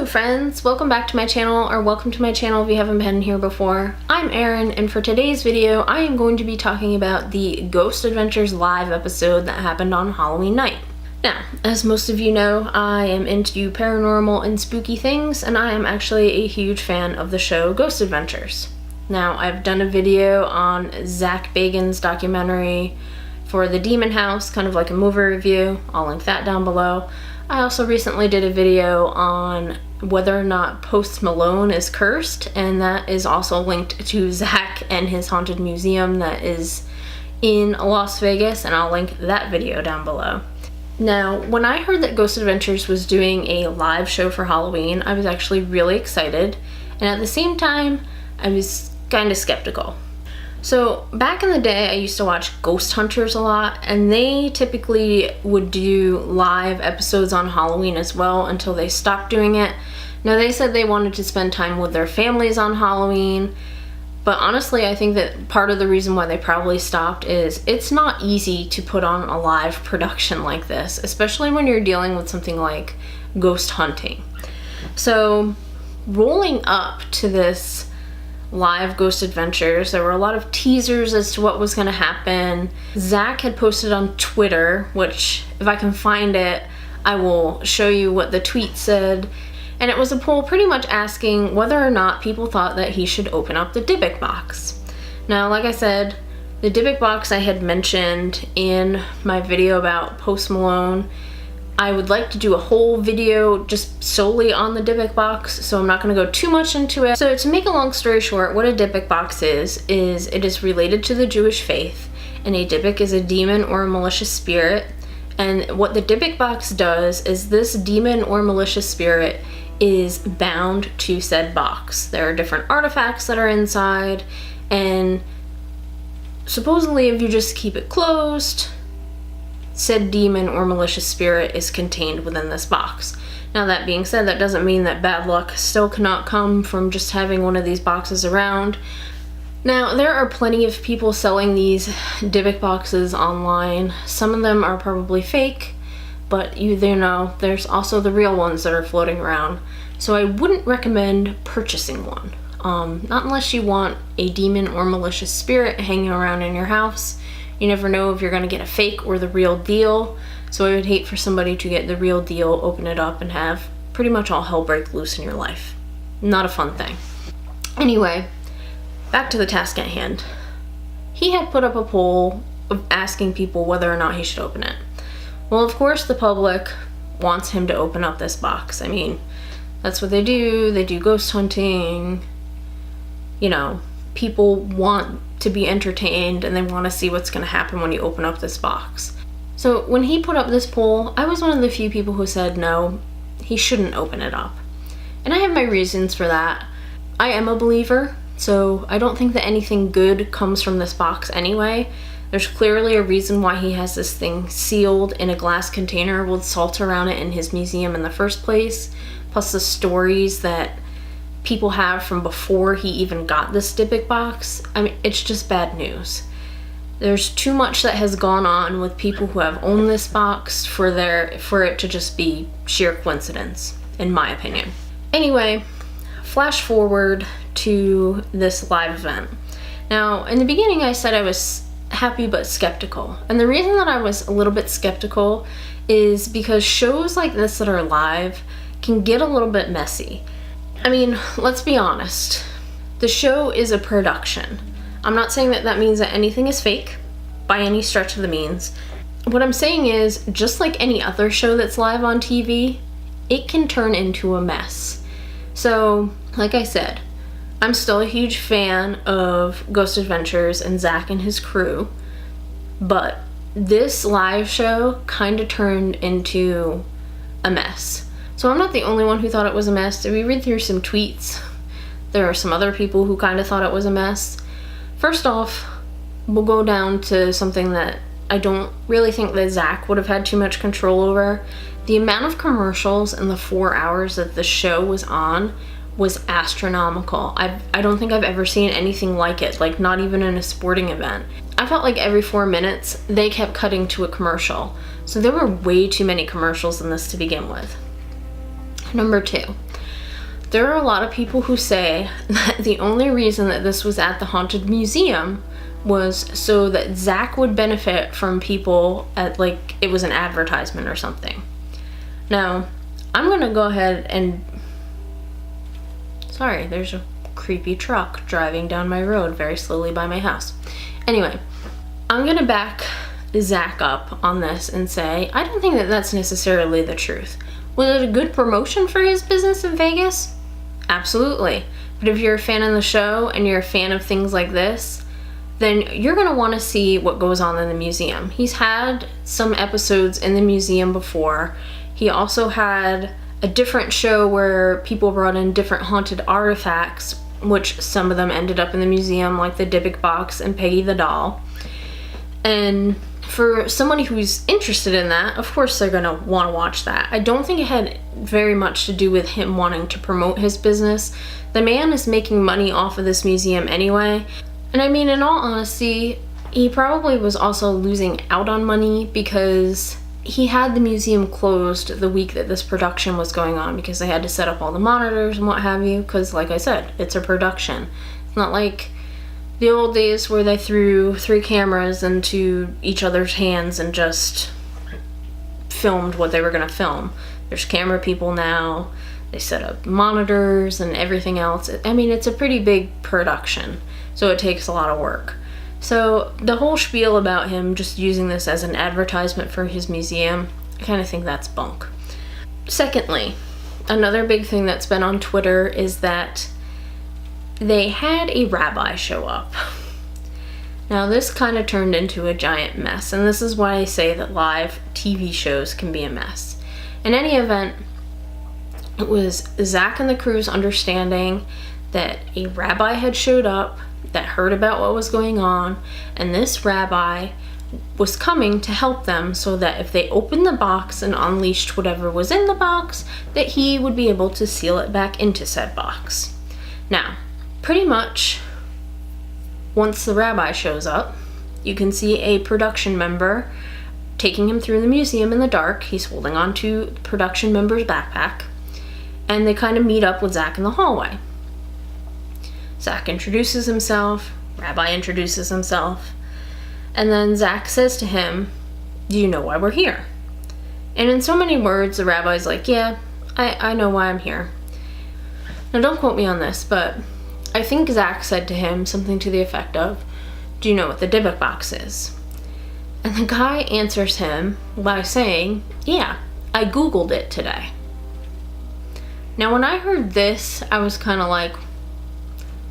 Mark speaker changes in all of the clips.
Speaker 1: Hello friends, welcome back to my channel, or welcome to my channel if you haven't been here before. I'm Erin, and for today's video I am going to be talking about the Ghost Adventures live episode that happened on Halloween night. Now, as most of you know, I am into paranormal and spooky things, and I am actually a huge fan of the show Ghost Adventures. Now, I've done a video on Zach Bagans' documentary for The Demon House, kind of like a movie review. I'll link that down below. I also recently did a video on whether or not Post Malone is cursed, and that is also linked to Zach and his haunted museum that is in Las Vegas, and I'll link that video down below. Now, when I heard that Ghost Adventures was doing a live show for Halloween, I was actually really excited, and at the same time, I was kind of skeptical. So back in the day, I used to watch Ghost Hunters a lot, and they typically would do live episodes on Halloween as well until they stopped doing it. Now, they said they wanted to spend time with their families on Halloween, but honestly, I think that part of the reason why they probably stopped is it's not easy to put on a live production like this, especially when you're dealing with something like ghost hunting. So rolling up to this live Ghost Adventures, there were a lot of teasers as to what was going to happen. Zach had posted on Twitter, which if I can find it, I will show you what the tweet said. And it was a poll pretty much asking whether or not people thought that he should open up the Dybbuk box. Now, like I said, the Dybbuk box I had mentioned in my video about Post Malone. I would like to do a whole video just solely on the Dybbuk box, so I'm not going to go too much into it. So to make a long story short, what a Dybbuk box is it is related to the Jewish faith, and a Dybbuk is a demon or a malicious spirit. And what the Dybbuk box does is this demon or malicious spirit is bound to said box. There are different artifacts that are inside, and supposedly if you just keep it closed, said demon or malicious spirit is contained within this box. Now, that being said, that doesn't mean that bad luck still cannot come from just having one of these boxes around. Now, there are plenty of people selling these Dybbuk boxes online. Some of them are probably fake, but you know, there's also the real ones that are floating around. So I wouldn't recommend purchasing one. Not unless you want a demon or malicious spirit hanging around in your house. You never know if you're going to get a fake or the real deal, so I would hate for somebody to get the real deal, open it up, and have pretty much all hell break loose in your life. Not a fun thing. Anyway, back to the task at hand. He had put up a poll of asking people whether or not he should open it. Well, of course, the public wants him to open up this box. I mean, that's what they do. They do ghost hunting. You know, people want to be entertained, and they want to see what's going to happen when you open up this box. So when he put up this poll, I was one of the few people who said no, he shouldn't open it up. And I have my reasons for that. I am a believer, so I don't think that anything good comes from this box anyway. There's clearly a reason why he has this thing sealed in a glass container with salt around it in his museum in the first place, plus the stories that people have from before he even got this Dybbuk box. I mean, it's just bad news. There's too much that has gone on with people who have owned this box for it to just be sheer coincidence, in my opinion. Anyway, flash forward to this live event. Now, in the beginning I said I was happy but skeptical. And the reason that I was a little bit skeptical is because shows like this that are live can get a little bit messy. I mean, let's be honest. The show is a production. I'm not saying that that means that anything is fake by any stretch of the means. What I'm saying is, just like any other show that's live on TV, it can turn into a mess. So, like I said, I'm still a huge fan of Ghost Adventures and Zach and his crew, but this live show kind of turned into a mess. So I'm not the only one who thought it was a mess. If we read through some tweets, there are some other people who kind of thought it was a mess. First off, we'll go down to something that I don't really think that Zach would have had too much control over. The amount of commercials in the 4 hours that the show was on was astronomical. I don't think I've ever seen anything like it, like not even in a sporting event. I felt like every 4 minutes they kept cutting to a commercial. So there were way too many commercials in this to begin with. Number 2, there are a lot of people who say that the only reason that this was at the Haunted Museum was so that Zach would benefit from people at, like, it was an advertisement or something. Now, I'm gonna go ahead and... Sorry, there's a creepy truck driving down my road very slowly by my house. Anyway, I'm gonna back Zach up on this and say, I don't think that that's necessarily the truth. Was it a good promotion for his business in Vegas? Absolutely. But if you're a fan of the show and you're a fan of things like this, then you're going to want to see what goes on in the museum. He's had some episodes in the museum before. He also had a different show where people brought in different haunted artifacts, which some of them ended up in the museum, like the Dybbuk box and Peggy the doll. And for somebody who's interested in that, of course they're going to want to watch that. I don't think it had very much to do with him wanting to promote his business. The man is making money off of this museum anyway. And I mean, in all honesty, he probably was also losing out on money because he had the museum closed the week that this production was going on because they had to set up all the monitors and what have you, because like I said, it's a production. It's not like the old days where they threw 3 cameras into each other's hands and just filmed what they were going to film. There's camera people now. They set up monitors and everything else. I mean, it's a pretty big production, so it takes a lot of work. So the whole spiel about him just using this as an advertisement for his museum, I kind of think that's bunk. Secondly, another big thing that's been on Twitter is that they had a rabbi show up. Now this kind of turned into a giant mess, and this is why I say that live TV shows can be a mess. In any event, it was Zach and the crew's understanding that a rabbi had showed up that heard about what was going on, and this rabbi was coming to help them so that if they opened the box and unleashed whatever was in the box, that he would be able to seal it back into said box. Now, pretty much once the rabbi shows up, you can see a production member taking him through the museum in the dark. He's holding on to the production member's backpack, and they kind of meet up with Zach in the hallway. Zach introduces himself, Rabbi introduces himself, and then Zach says to him, "Do you know why we're here?" And in so many words, the rabbi's like, "Yeah, I know why I'm here." Now don't quote me on this, but I think Zach said to him something to the effect of, "Do you know what the Dybbuk box is?" And the guy answers him by saying, "Yeah, I Googled it today." Now when I heard this, I was kind of like,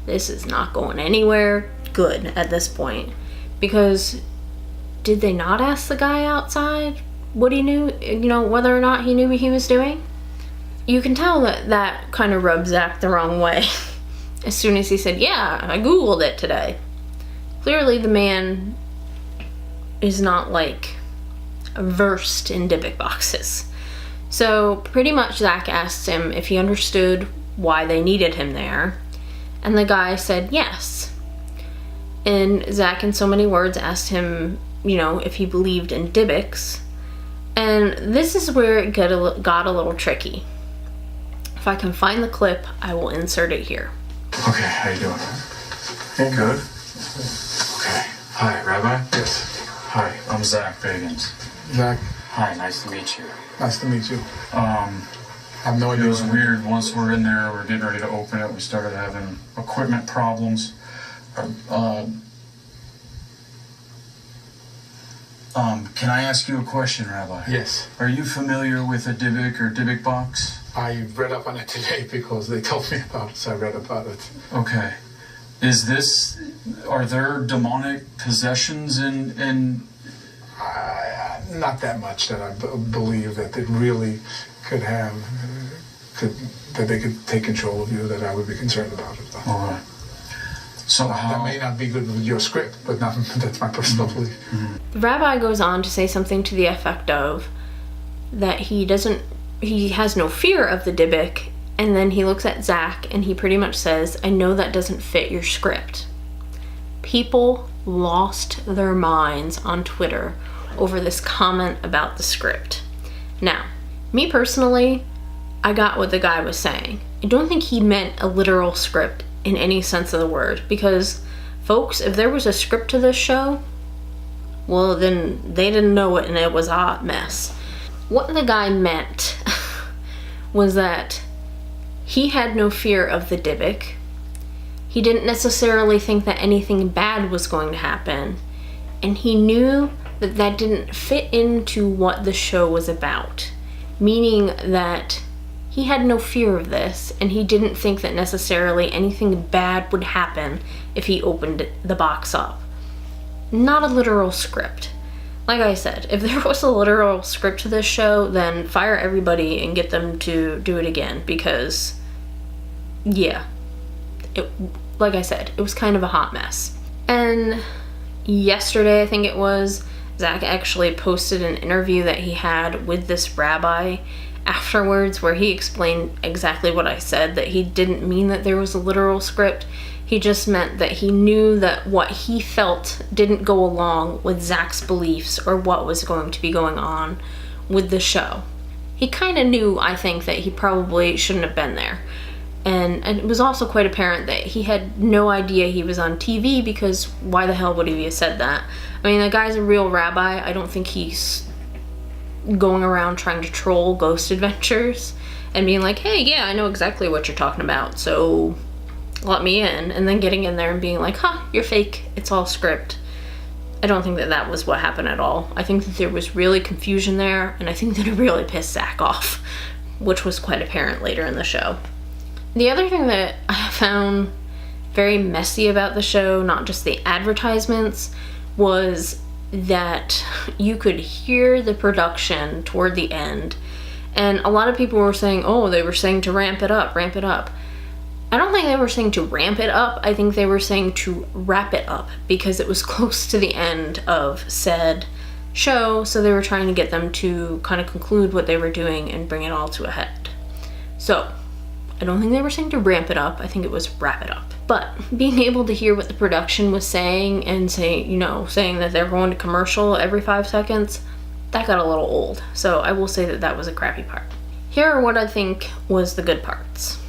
Speaker 1: this is not going anywhere good at this point, because did they not ask the guy outside what he knew, whether or not he knew what he was doing? You can tell that kind of rubbed Zach the wrong way as soon as he said, "Yeah, I Googled it today." Clearly the man is not like versed in Dybbuk boxes. So pretty much Zach asked him if he understood why they needed him there, and the guy said yes. And Zach, in so many words, asked him, if he believed in Dybbuks. And this is where it got a little tricky. If I can find the clip, I will insert it here.
Speaker 2: Okay, how you doing? Hey, good. Okay. Hi, Rabbi?
Speaker 3: Yes.
Speaker 2: Hi, I'm Zach Bagans.
Speaker 3: Zach,
Speaker 2: Hi, nice to meet you.
Speaker 3: nice to meet you. I have no idea.
Speaker 2: It was weird. Once we're in there, we're getting ready to open it, we started having equipment problems. Can I ask you a question, Rabbi?
Speaker 3: Yes.
Speaker 2: Are you familiar with a Dybbuk or Dybbuk box?
Speaker 3: I read up on it today because they told me about it, so I read about it.
Speaker 2: Okay. Are there demonic possessions in
Speaker 3: Not that much that I believe that it really could have, that they could take control of you, that I would be concerned about it.
Speaker 2: All right. So
Speaker 3: That may not be good with your script, but that's my personal belief.
Speaker 2: Mm-hmm.
Speaker 1: The rabbi goes on to say something to the effect of that he has no fear of the Dybbuk, and then he looks at Zach and he pretty much says, "I know that doesn't fit your script." People lost their minds on Twitter over this comment about the script. Now, me personally, I got what the guy was saying. I don't think he meant a literal script in any sense of the word, because folks, if there was a script to this show, well, then they didn't know it and it was a hot mess. What the guy meant was that he had no fear of the Dybbuk. He didn't necessarily think that anything bad was going to happen, and he knew that that didn't fit into what the show was about, meaning that he had no fear of this, and he didn't think that necessarily anything bad would happen if he opened the box up. Not a literal script. Like I said, if there was a literal script to this show, then fire everybody and get them to do it again, because, yeah, like I said, it was kind of a hot mess. And yesterday, I think it was, Zach actually posted an interview that he had with this rabbi afterwards, where he explained exactly what I said, that he didn't mean that there was a literal script. He just meant that he knew that what he felt didn't go along with Zach's beliefs or what was going to be going on with the show. He kind of knew, I think, that he probably shouldn't have been there. And it was also quite apparent that he had no idea he was on TV, because why the hell would he have said that? I mean, the guy's a real rabbi. I don't think he's going around trying to troll Ghost Adventures and being like, hey, yeah, I know exactly what you're talking about, so let me in, and then getting in there and being like, you're fake, it's all script. I don't think that that was what happened at all. I think that there was really confusion there, and I think that it really pissed Zach off, which was quite apparent later in the show. The other thing that I found very messy about the show, not just the advertisements, was that you could hear the production toward the end, and a lot of people were saying, they were saying to ramp it up, ramp it up. I don't think they were saying to ramp it up. I think they were saying to wrap it up, because it was close to the end of said show, so they were trying to get them to kind of conclude what they were doing and bring it all to a head. So I don't think they were saying to ramp it up. I think it was wrap it up. But being able to hear what the production was saying and saying that they're going to commercial every 5 seconds, that got a little old. So I will say that that was a crappy part. Here are what I think was the good parts.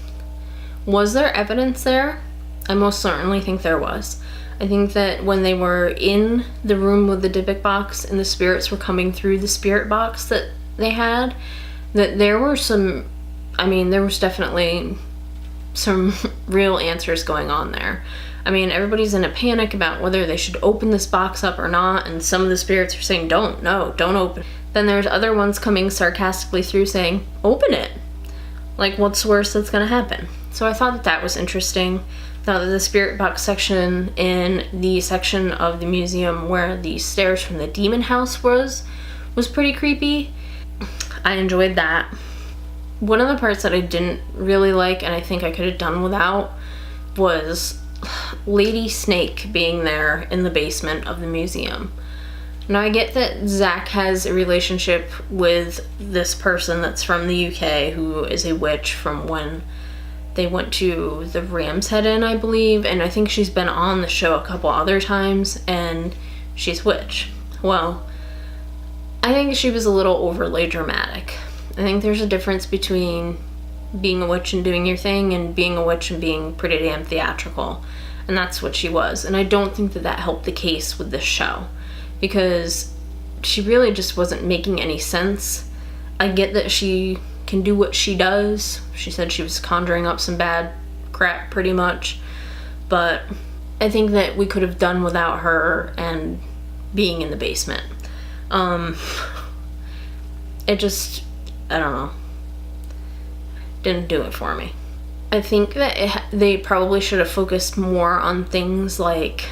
Speaker 1: Was there evidence there? I most certainly think there was. I think that when they were in the room with the Dybbuk box and the spirits were coming through the spirit box that they had, that there were there was definitely some real answers going on there. I mean, everybody's in a panic about whether they should open this box up or not, and some of the spirits are saying, don't open. Then there's other ones coming sarcastically through saying, open it. Like, what's the worst that's gonna happen? So I thought that that was interesting. I thought that the spirit box section in the section of the museum where the stairs from the demon house was pretty creepy. I enjoyed that. One of the parts that I didn't really like, and I think I could have done without, was Lady Snake being there in the basement of the museum. Now, I get that Zach has a relationship with this person that's from the UK who is a witch from when they went to the Ram's Head Inn, I believe, and I think she's been on the show a couple other times, and she's a witch. Well, I think she was a little overly dramatic. I think there's a difference between being a witch and doing your thing and being a witch and being pretty damn theatrical, and that's what she was. And I don't think that that helped the case with this show, because she really just wasn't making any sense. I get that she can do what she does. She said she was conjuring up some bad crap pretty much, but I think that we could have done without her and being in the basement. It just, I don't know, didn't do it for me. I think that they probably should have focused more on things like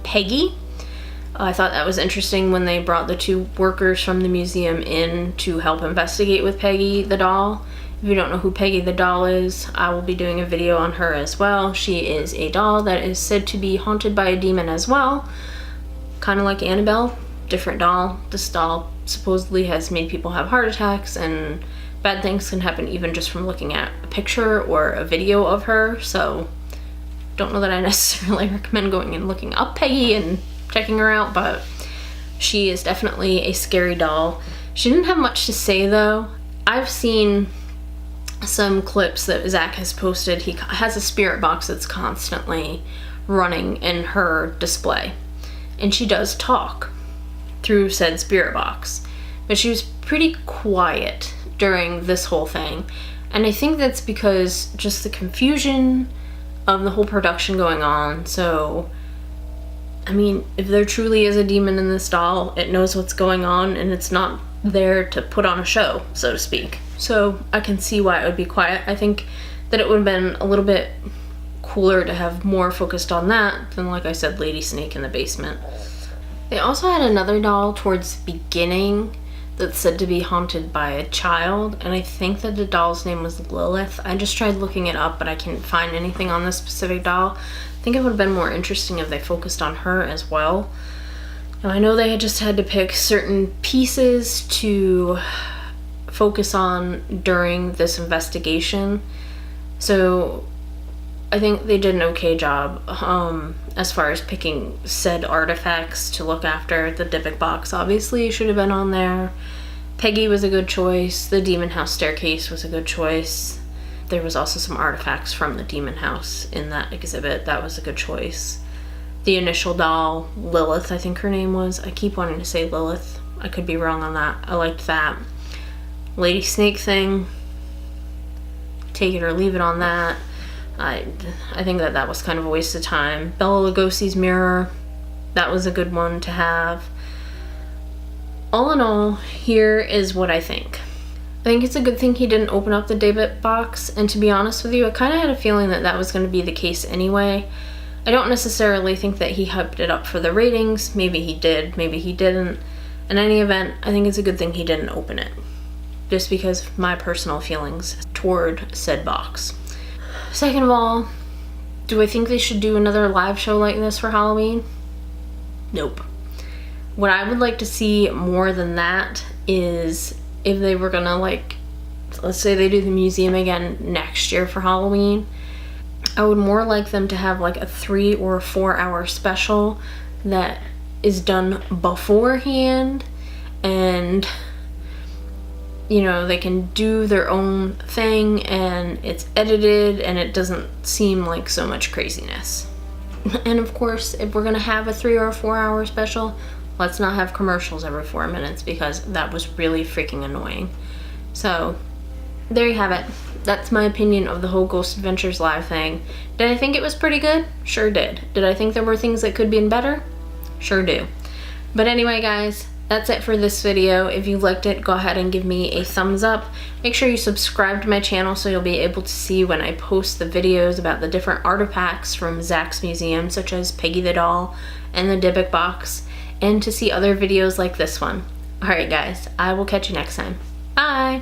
Speaker 1: Peggy. I thought that was interesting when they brought the 2 workers from the museum in to help investigate with Peggy the doll. If you don't know who Peggy the doll is, I will be doing a video on her as well. She is a doll that is said to be haunted by a demon as well. Kind of like Annabelle, different doll. This doll supposedly has made people have heart attacks, and bad things can happen even just from looking at a picture or a video of her. So don't know that I necessarily recommend going and looking up Peggy and checking her out, but she is definitely a scary doll. She didn't have much to say though. I've seen some clips that Zach has posted. He has a spirit box that's constantly running in her display, and she does talk through said spirit box, but she was pretty quiet during this whole thing, and I think that's because just the confusion of the whole production going on. So I mean, if there truly is a demon in this doll, it knows what's going on, and it's not there to put on a show, so to speak. So I can see why it would be quiet. I think that it would have been a little bit cooler to have more focused on that than, like I said, Lady Snake in the basement. They also had another doll towards the beginning that's said to be haunted by a child, and I think that the doll's name was Lilith. I just tried looking it up, but I can't find anything on this specific doll. I think it would have been more interesting if they focused on her as well. Now, I know they had just had to pick certain pieces to focus on during this investigation, so I think they did an okay job as far as picking said artifacts to look after. The Dybbuk box obviously should have been on there. Peggy was a good choice. The Demon House staircase was a good choice. There was also some artifacts from the Demon House in that exhibit. That was a good choice. The initial doll, Lilith, I think her name was. I keep wanting to say Lilith. I could be wrong on that. I liked that. Lady Snake thing, take it or leave it on that. I think that was kind of a waste of time. Bela Lugosi's mirror, that was a good one to have. All in all, here is what I think. I think it's a good thing he didn't open up the Dybbuk box, and to be honest with you, I kind of had a feeling that that was going to be the case anyway. I don't necessarily think that he hyped it up for the ratings. Maybe he did, maybe he didn't. In any event, I think it's a good thing he didn't open it, just because of my personal feelings toward said box. Second of all, do I think they should do another live show like this for Halloween? Nope. What I would like to see more than that is if they were gonna, like, let's say they do the museum again next year for Halloween, I would more like them to have like a 3 or 4 hour special that is done beforehand, and you know, they can do their own thing and it's edited and it doesn't seem like so much craziness. And of course, if we're gonna have a 3 or 4 hour special, let's not have commercials every 4 minutes, because that was really freaking annoying. So there you have it. That's my opinion of the whole Ghost Adventures live thing. Did I think it was pretty good? Sure did. Did I think there were things that could be better? Sure do. But anyway, guys, that's it for this video. If you liked it, go ahead and give me a thumbs up. Make sure you subscribe to my channel so you'll be able to see when I post the videos about the different artifacts from Zach's museum, such as Peggy the doll and the Dybbuk box, and to see other videos like this one. Alright guys, I will catch you next time. Bye!